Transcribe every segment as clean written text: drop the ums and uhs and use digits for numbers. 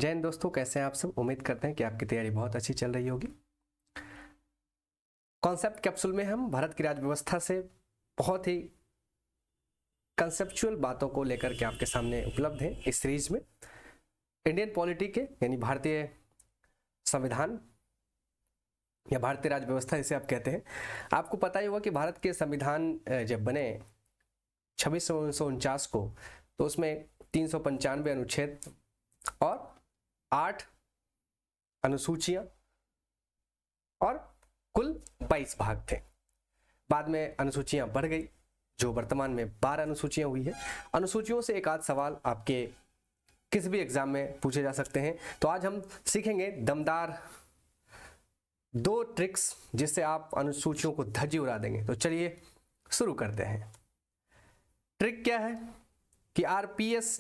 जय हिंद दोस्तों, कैसे हैं आप सब। उम्मीद करते हैं कि आपकी तैयारी बहुत अच्छी चल रही होगी। कॉन्सेप्ट कैप्सूल में हम भारत की राज्य व्यवस्था से बहुत ही कंसेप्चुअल बातों को लेकर के आपके सामने उपलब्ध हैं। इस सीरीज में इंडियन पॉलिटी के यानी भारतीय संविधान या भारतीय राज्य व्यवस्था जिसे आप कहते हैं। आपको पता ही होगा कि भारत के संविधान जब बने 2649 को, तो उसमें 395 अनुच्छेद और 8 अनुसूचियां और कुल 22 भाग थे। बाद में अनुसूचियां बढ़ गई, जो वर्तमान में 12 अनुसूचियां हुई है। अनुसूचियों से एक आध सवाल आपके किसी भी एग्जाम में पूछे जा सकते हैं। तो आज हम सीखेंगे दमदार 2 ट्रिक्स जिससे आप अनुसूचियों को धज्जी उड़ा देंगे। तो चलिए शुरू करते हैं। ट्रिक क्या है कि आरपीएस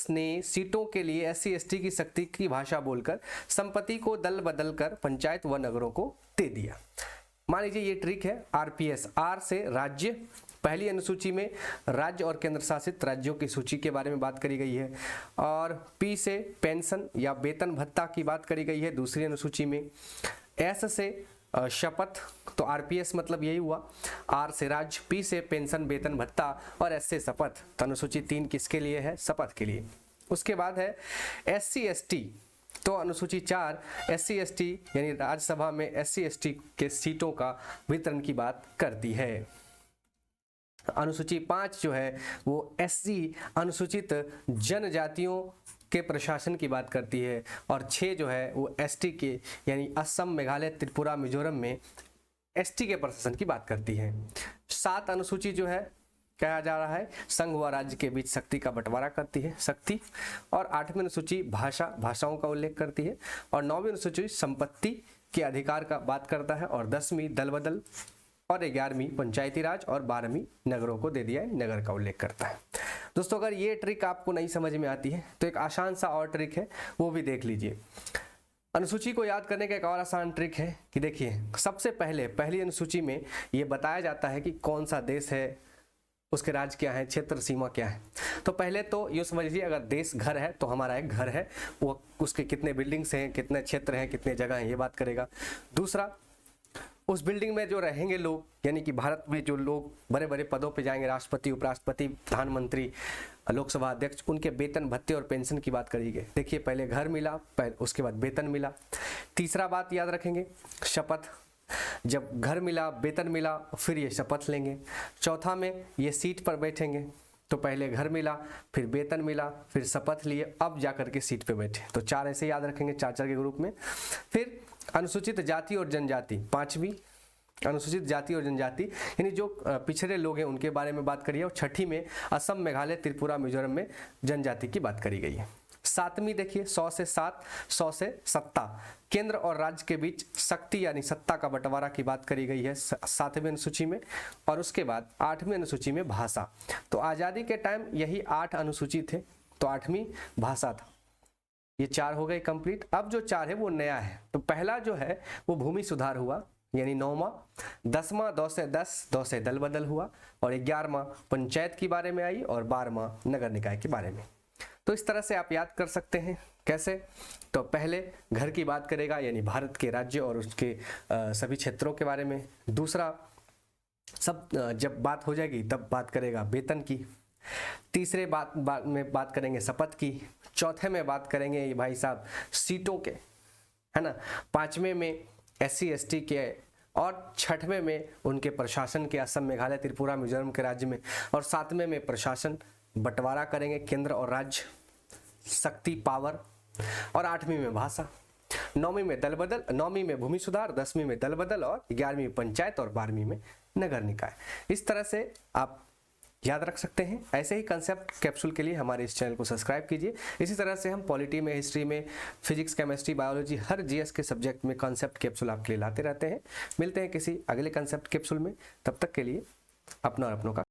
ने सीटों के लिए एससी एसटी की शक्ति की भाषा बोलकर संपत्ति को दल बदल कर पंचायत व नगरों को दे दिया। मान लीजिए ये ट्रिक है। आरपीएस, आर से राज्य, पहली अनुसूची में राज्य और केंद्र शासित राज्यों की सूची के बारे में बात करी गई है, और पी से पेंशन या वेतन भत्ता की बात करी गई है दूसरी अनुसूची में। एस से शपथ, तो आरपीएस मतलब यही हुआ। आर से राज्य, पी से पेंशन वेतन भत्ता और एस से शपथ। तो अनुसूची 3 किसके लिए है? शपथ के लिए। उसके बाद है एससी एसटी, तो अनुसूची 4 एससी एसटी यानी राज्यसभा में एससी एसटी के सीटों का वितरण की बात करती है। अनुसूची 5 जो है वो एससी अनुसूचित जनजातियों के प्रशासन की बात करती है, और 6 जो है वो एसटी के यानी असम, मेघालय, त्रिपुरा, मिजोरम में एसटी के प्रशासन की बात करती है। 7 अनुसूची जो है कहा जा रहा है संघ व राज्य के बीच शक्ति का बंटवारा करती है, शक्ति। और 8वीं अनुसूची भाषाओं का उल्लेख करती है, और 9वीं अनुसूची संपत्ति के अधिकार का बात करता है, और 10वीं दल बदल, और 11वीं पंचायती राज, और 12वीं नगरों को दे दिया है, नगर का उल्लेख करता है। दोस्तों, अगर ये ट्रिक आपको नहीं समझ में आती है तो एक आसान सा और ट्रिक है, वो भी देख लीजिए। अनुसूची को याद करने का एक और आसान ट्रिक है कि देखिए, सबसे पहले पहली अनुसूची में ये बताया जाता है कि कौन सा देश है, उसके राज्य क्या है, क्षेत्र सीमा क्या है। तो पहले तो ये समझ लीजिए, अगर देश घर है तो हमारा एक घर है, वो उसके कितने बिल्डिंग्स हैं, कितने क्षेत्र हैं, कितने जगह हैं, ये बात करेगा। दूसरा, उस बिल्डिंग में जो रहेंगे लोग, यानी कि भारत में जो लोग बड़े बड़े पदों पे जाएंगे, राष्ट्रपति, उपराष्ट्रपति, प्रधानमंत्री, लोकसभा अध्यक्ष, उनके वेतन भत्ते और पेंशन की बात करेंगे। देखिए, पहले घर मिला, उसके बाद वेतन मिला। तीसरा बात याद रखेंगे, शपथ। जब घर मिला, वेतन मिला, फिर ये शपथ लेंगे। चौथा में ये सीट पर बैठेंगे, तो पहले घर मिला, फिर वेतन मिला, फिर शपथ लिए, अब जाकर के सीट पे बैठे। तो 4 ऐसे याद रखेंगे, 4 के ग्रुप में। फिर अनुसूचित जाति और जनजाति, 5वीं अनुसूचित जाति और जनजाति यानी जो पिछड़े लोग हैं उनके बारे में बात करी है, और 6ठी में असम, मेघालय, त्रिपुरा, मिजोरम में जनजाति की बात करी गई है। 7वीं देखिए, 100 से 7, 100 से सत्ता, केंद्र और राज्य के बीच शक्ति यानी सत्ता का बंटवारा की बात करी गई है 7वीं अनुसूची में। और उसके बाद 8वीं अनुसूची में भाषा। तो आज़ादी के टाइम यही 8 अनुसूची थे, तो 8वीं भाषा था। ये 4 हो गए कंप्लीट। अब जो 4 है वो नया है। तो पहला जो है वो भूमि सुधार हुआ, यानी 9वां। 10वां 2 से 10, 2 से दल बदल हुआ, और 11वां पंचायत के बारे में आई, और 12वां नगर निकाय के बारे में। तो इस तरह से आप याद कर सकते हैं। कैसे? तो पहले घर की बात करेगा, यानी भारत के राज्य और उसके सभी क्षेत्रों के बारे में। दूसरा, सब जब बात हो जाएगी तब बात करेगा वेतन की। तीसरे में बात करेंगे शपथ की। चौथे में बात करेंगे ये भाई साहब सीटों के, है ना। 5वें में एससी एसटी के, और 6वें में उनके प्रशासन के, असम, मेघालय, त्रिपुरा, मिजोरम के राज्य में। और 7वें में प्रशासन बंटवारा करेंगे, केंद्र और राज्य, शक्ति, पावर। और 8वीं में भाषा। 9वीं में दल बदल, 9वीं में भूमि सुधार, 10वीं में दल बदल, और 11वीं में पंचायत, और 12वीं में नगर निकाय। इस तरह से आप याद रख सकते हैं। ऐसे ही कंसेप्ट कैप्सूल के लिए हमारे इस चैनल को सब्सक्राइब कीजिए। इसी तरह से हम पॉलिटी में, हिस्ट्री में, फिजिक्स, केमिस्ट्री, बायोलॉजी, हर जीएस के सब्जेक्ट में कंसेप्ट कैप्सूल आपके लिए लाते रहते हैं। मिलते हैं किसी अगले कंसेप्ट कैप्सूल में। तब तक के लिए अपना और अपनों का